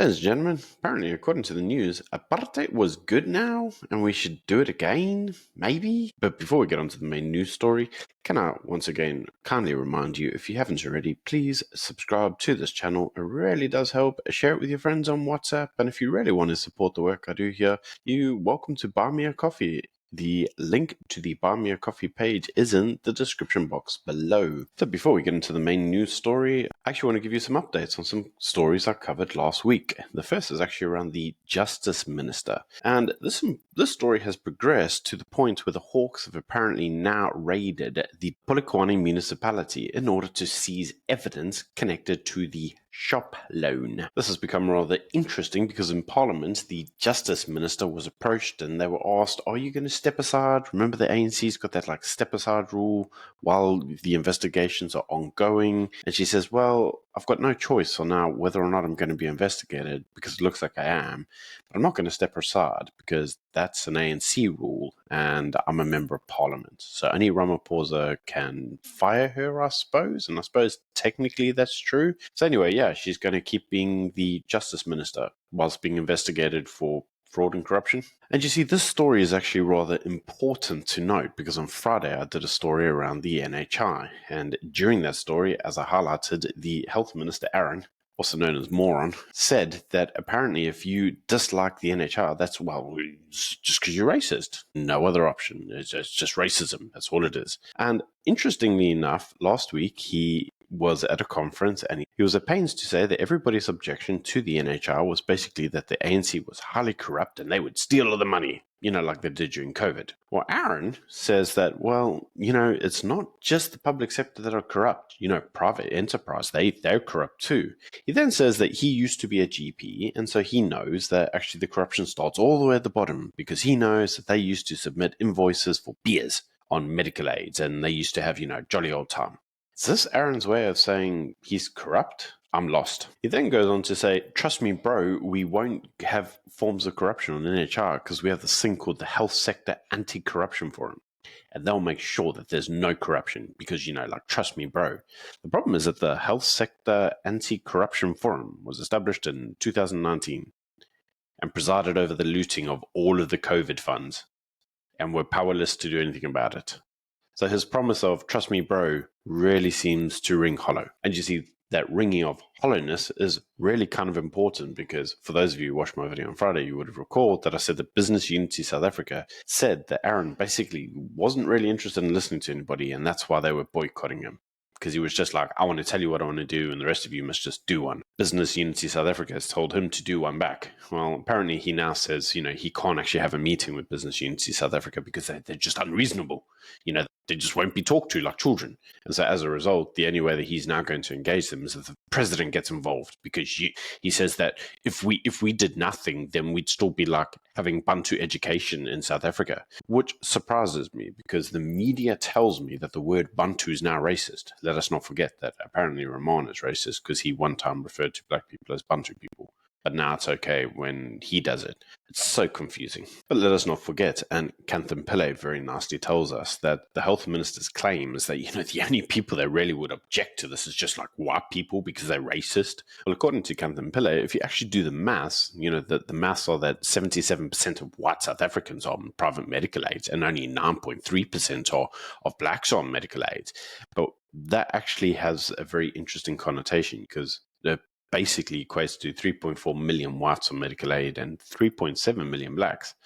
Ladies and gentlemen, apparently according to the news, apartheid was good now and we should do it again, maybe? But before we get on to the main news story, can I once again kindly remind you, if you haven't already, please subscribe to this channel. It really does help. Share it with your friends on WhatsApp, and if you really want to support the work I do here, you're welcome to buy me a coffee. The link to the Buy Me a Coffee page is in the description box below. So before we get into the main news story, I actually want to give you some updates on some stories I covered last week. The first is actually around the Justice Minister. And this story has progressed to the point where the Hawks have apparently now raided the Polokwane municipality in order to seize evidence connected to the shop loan. This has become rather interesting because in Parliament, the Justice Minister was approached and they were asked, are you going to step aside? Remember the ANC's got that step aside rule while the investigations are ongoing? And she says, well, I've got no choice on now whether or not I'm going to be investigated because it looks like I am. But I'm not going to step aside because that's an ANC rule and I'm a member of Parliament. So only Ramaphosa can fire her, I suppose. And I suppose technically that's true. So anyway, yeah, she's going to keep being the Justice Minister whilst being investigated for fraud and corruption. And you see, this story is actually rather important to note because on Friday I did a story around the NHI. And during that story, as I highlighted, the Health Minister, Aaron, also known as Moron, said that apparently if you dislike the NHI, that's, well, just because you're racist. No other option. It's just racism. That's all it is. And interestingly enough, last week he was at a conference and he was at pains to say that everybody's objection to the NHI was basically that the ANC was highly corrupt and they would steal all the money, like they did during COVID. Well, Aaron says that, well, it's not just the public sector that are corrupt. Private enterprise, they're corrupt too. He then says that he used to be a GP, and so he knows that actually the corruption starts all the way at the bottom because he knows that they used to submit invoices for beers on medical aids and they used to have, jolly old time. Is this Aaron's way of saying he's corrupt? I'm lost. He then goes on to say, trust me, bro, we won't have forms of corruption on NHI because we have this thing called the Health Sector Anti-Corruption Forum. And they'll make sure that there's no corruption because, trust me, bro. The problem is that the Health Sector Anti-Corruption Forum was established in 2019 and presided over the looting of all of the COVID funds and were powerless to do anything about it. So his promise of trust me, bro, really seems to ring hollow. And you see, that ringing of hollowness is really kind of important because for those of you who watched my video on Friday, you would have recalled that I said that Business Unity South Africa said that Aaron basically wasn't really interested in listening to anybody, and that's why they were boycotting him. Because he was just like, I want to tell you what I want to do, and the rest of you must just do one. Business Unity South Africa has told him to do one back. Well, apparently he now says, he can't actually have a meeting with Business Unity South Africa because they're just unreasonable. They just won't be talked to like children. And so as a result, the only way that he's now going to engage them is if the president gets involved, because he says that if we did nothing, then we'd still be like having Bantu education in South Africa, which surprises me because the media tells me that the word Bantu is now racist. Let us not forget that apparently Ramon is racist because he one time referred to black people as Bantu people. But now it's okay when he does it. It's so confusing. But let us not forget, and Kanthan Pillay very nicely tells us that the health minister's claim is that, the only people that really would object to this is just like white people because they're racist. Well, according to Kanthan Pillay, if you actually do the maths, the maths are that 77% of white South Africans are on private medical aids and only 9.3% of blacks are on medical aids. But that actually has a very interesting connotation because the basically equates to 3.4 million whites on medical aid and 3.7 million blacks,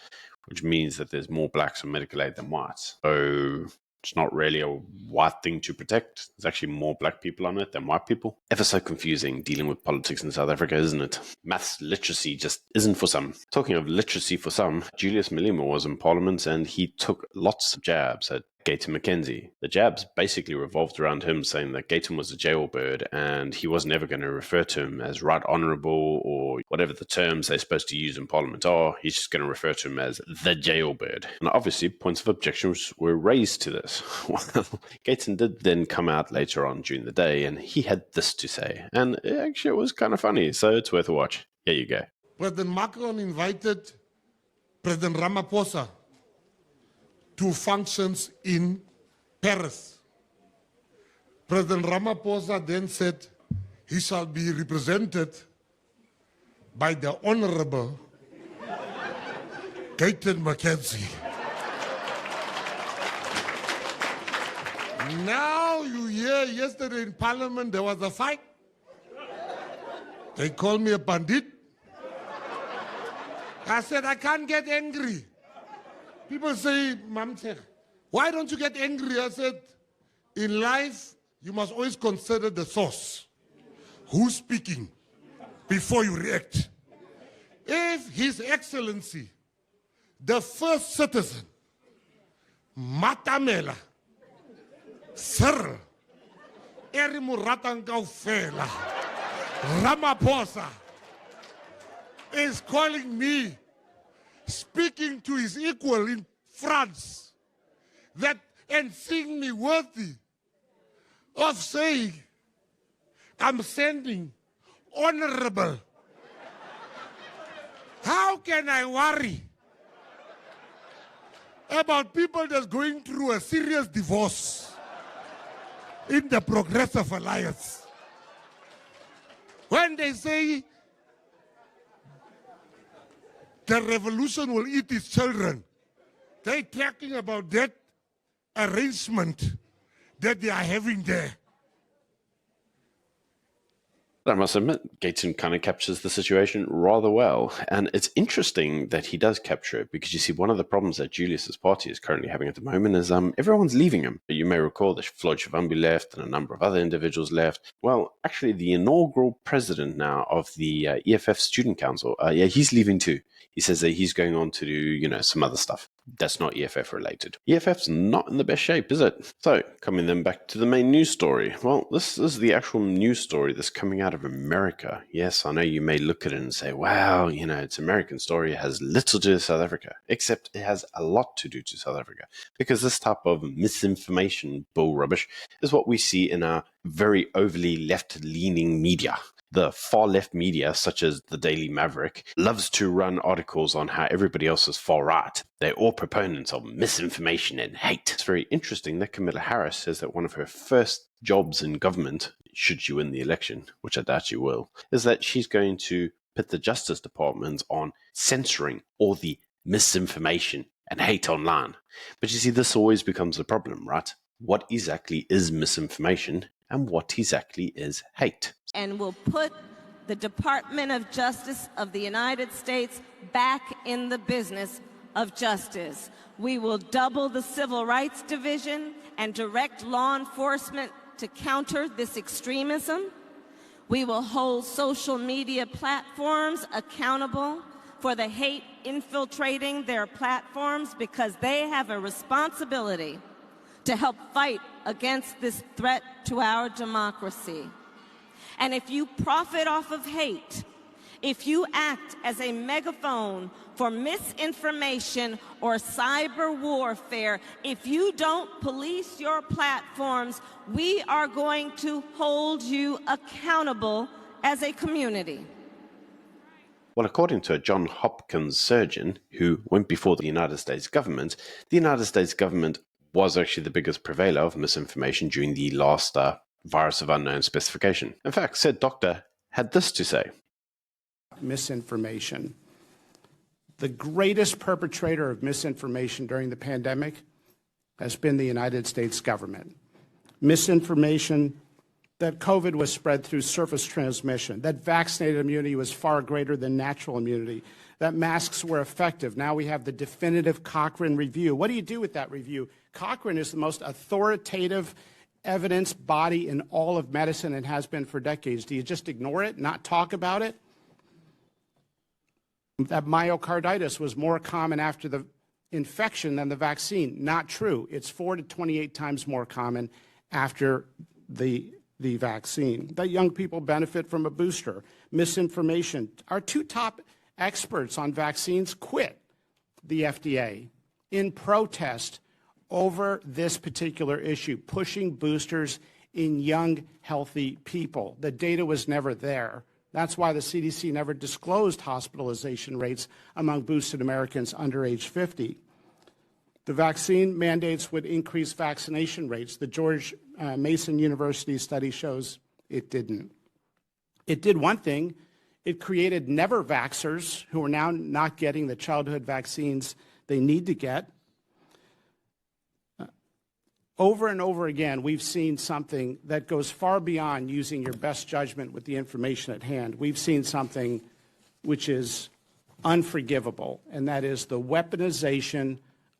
which means that there's more blacks on medical aid than whites. So it's not really a white thing to protect. There's actually more black people on it than white people. Ever so confusing dealing with politics in South Africa, isn't it? Maths literacy just isn't for some. Talking of literacy for some, Julius Malema was in Parliament and he took lots of jabs at Gayton McKenzie. The jabs basically revolved around him saying that Gayton was a jailbird and he wasn't ever going to refer to him as right honourable or whatever the terms they're supposed to use in Parliament are. He's just going to refer to him as the jailbird. And obviously points of objection were raised to this. Well, Gayton did then come out later on during the day and he had this to say. And actually it was kind of funny, so it's worth a watch. Here you go. President Macron invited President Ramaphosa to functions in Paris. President Ramaphosa then said he shall be represented by the Honorable McKenzie. Now you hear yesterday in Parliament there was a fight. They called me a bandit. I said, I can't get angry. People say, Mamche, why don't you get angry? I said, in life, you must always consider the source. Who's speaking before you react? If His Excellency, the first citizen, Matamela, Sir, Erimuratankau Ramaphosa, is calling me, speaking to his equal in France, that and seeing me worthy of saying, I'm sending honorable. How can I worry about people that's going through a serious divorce in the Progressive Alliance? When they say the revolution will eat its children, they're talking about that arrangement that they are having there. I must admit, Gaten kind of captures the situation rather well. And it's interesting that he does capture it because you see, one of the problems that Julius's party is currently having at the moment is everyone's leaving him. You may recall that Floyd Shivambu left and a number of other individuals left. Well, actually, the inaugural president now of the EFF Student Council, he's leaving too. He says that he's going on to do, some other stuff that's not EFF related. EFF's not in the best shape, is it? So, coming then back to the main news story. Well, this is the actual news story that's coming out of America. Yes, I know you may look at it and say, wow, it's an American story. It has little to do with South Africa, except it has a lot to do to South Africa, because this type of misinformation bull rubbish is what we see in our very overly left-leaning media. The far-left media, such as the Daily Maverick, loves to run articles on how everybody else is far-right. They're all proponents of misinformation and hate. It's very interesting that Kamala Harris says that one of her first jobs in government, should she win the election, which I doubt she will, is that she's going to put the Justice Department on censoring all the misinformation and hate online. But you see, this always becomes a problem, right? What exactly is misinformation and what exactly is hate? And will put the Department of Justice of the United States back in the business of justice. We will double the Civil Rights Division and direct law enforcement to counter this extremism. We will hold social media platforms accountable for the hate infiltrating their platforms, because they have a responsibility to help fight against this threat to our democracy. And if you profit off of hate, if you act as a megaphone for misinformation or cyber warfare, if you don't police your platforms, we are going to hold you accountable as a community. Well, according to a Johns Hopkins surgeon who went before the United States government was actually the biggest purveyor of misinformation during the last virus of unknown specification. In fact, said doctor had this to say. Misinformation. The greatest perpetrator of misinformation during the pandemic has been the United States government. Misinformation that COVID was spread through surface transmission, that vaccinated immunity was far greater than natural immunity, that masks were effective. Now we have the definitive Cochrane review. What do you do with that review? Cochrane is the most authoritative evidence body in all of medicine and has been for decades. Do you just ignore it, not talk about it? That myocarditis was more common after the infection than the vaccine. Not true. It's 4 to 28 times more common after the vaccine. That young people benefit from a booster. Misinformation. Our two top experts on vaccines quit the FDA in protest over this particular issue, pushing boosters in young, healthy people. The data was never there. That's why the CDC never disclosed hospitalization rates among boosted Americans under age 50. The vaccine mandates would increase vaccination rates. The George Mason University study shows it didn't. It did one thing. It created never-vaxxers who are now not getting the childhood vaccines they need to get. Over and over again, we've seen something that goes far beyond using your best judgment with the information at hand. We've seen something which is unforgivable, and that is the weaponization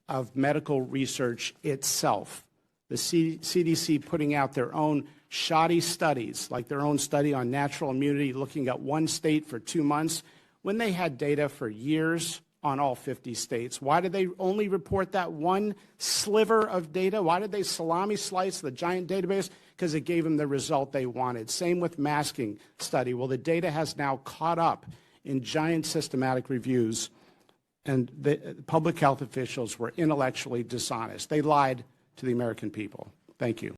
of medical research itself. The CDC putting out their own shoddy studies, like their own study on natural immunity, looking at one state for 2 months, when they had data for years on all 50 states. Why did they only report that one sliver of data? Why did they salami slice the giant database? Because it gave them the result they wanted. Same with masking study. Well, the data has now caught up in giant systematic reviews, and the public health officials were intellectually dishonest. They lied to the American people. Thank you.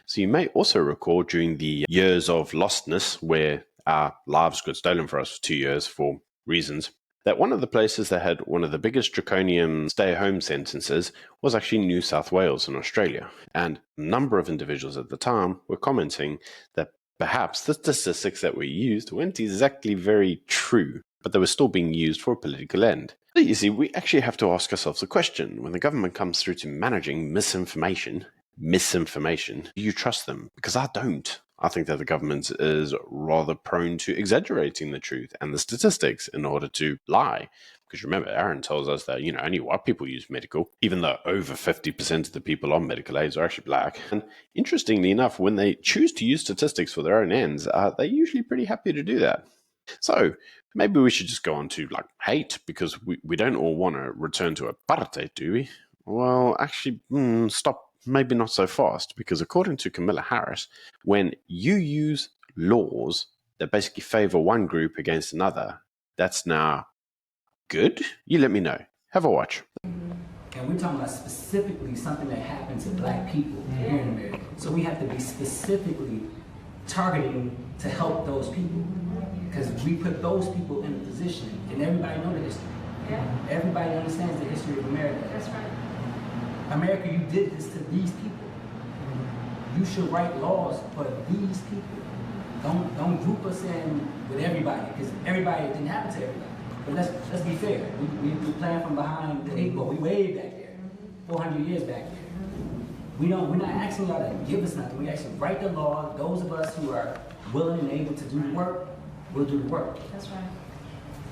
So you may also recall during the years of lostness, where our lives got stolen for us for 2 years for reasons, that one of the places that had one of the biggest draconian stay-at-home sentences was actually New South Wales in Australia. And a number of individuals at the time were commenting that perhaps the statistics that were used weren't exactly very true, but they were still being used for a political end. So you see, we actually have to ask ourselves a question. When the government comes through to managing misinformation, do you trust them? Because I don't. I think that the government is rather prone to exaggerating the truth and the statistics in order to lie. Because remember, Aaron tells us that, only white people use medical, even though over 50% of the people on medical aids are actually black. And interestingly enough, when they choose to use statistics for their own ends, they're usually pretty happy to do that. So maybe we should just go on to hate, because we don't all want to return to apartheid, do we? Well, actually, stop. Maybe not so fast, because according to Kamala Harris, when you use laws that basically favor one group against another, that's now good? You let me know. Have a watch. And we're talking about specifically something that happened to black people here in America. So we have to be specifically targeting to help those people, because we put those people in a position, and everybody knows the history. Yeah. Everybody understands the history of America. That's right. America, you did this to these people. You should write laws for these people. Don't group us in with everybody, because everybody, it didn't happen to everybody. But let's be fair. We playing from behind the 8 ball. We way back there, 400 years back there. We're not asking y'all to give us nothing. We actually write the law. Those of us who are willing and able to do the work, will do the work. That's right.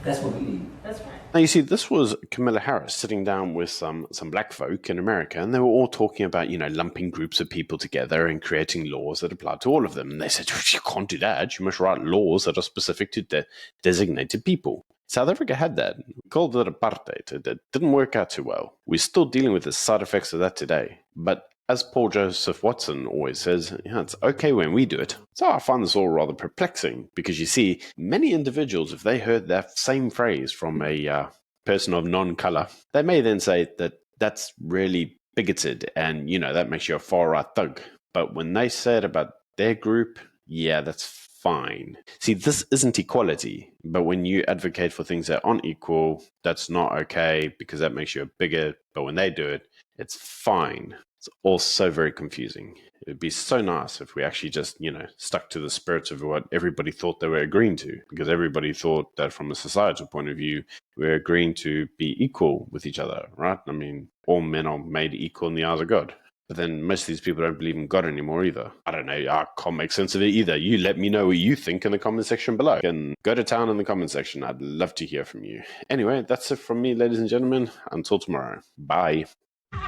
That's what we need. That's right. Now, you see, this was Kamala Harris sitting down with some black folk in America, and they were all talking about, lumping groups of people together and creating laws that apply to all of them. And they said, you can't do that. You must write laws that are specific to designated people. South Africa had that. We called it apartheid. It didn't work out too well. We're still dealing with the side effects of that today. But as Paul Joseph Watson always says, it's okay when we do it. So I find this all rather perplexing, because you see, many individuals, if they heard that same phrase from a person of non-color, they may then say that that's really bigoted and, that makes you a far-right thug. But when they say it about their group, yeah, that's fine. See, this isn't equality, but when you advocate for things that aren't equal, that's not okay, because that makes you a bigot. But when they do it, it's fine. It's all so very confusing. It would be so nice if we actually just, stuck to the spirits of what everybody thought they were agreeing to, because everybody thought that from a societal point of view, we're agreeing to be equal with each other, right? I mean, all men are made equal in the eyes of God. But then most of these people don't believe in God anymore either. I don't know. I can't make sense of it either. You let me know what you think in the comment section below. And go to town in the comment section. I'd love to hear from you. Anyway, that's it from me, ladies and gentlemen. Until tomorrow. Bye.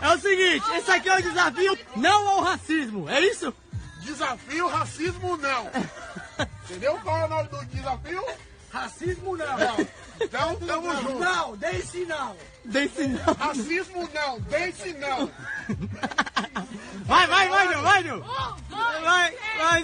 É o seguinte, esse aqui é o desafio não ao racismo, é isso? Desafio, racismo não. Entendeu qual é o nome do desafio? Racismo não. Não. Então, tamo junto. Não, deixe não. Deixe não. Racismo não, deixe não. Vai, Nil. Vai, Nil. Vai,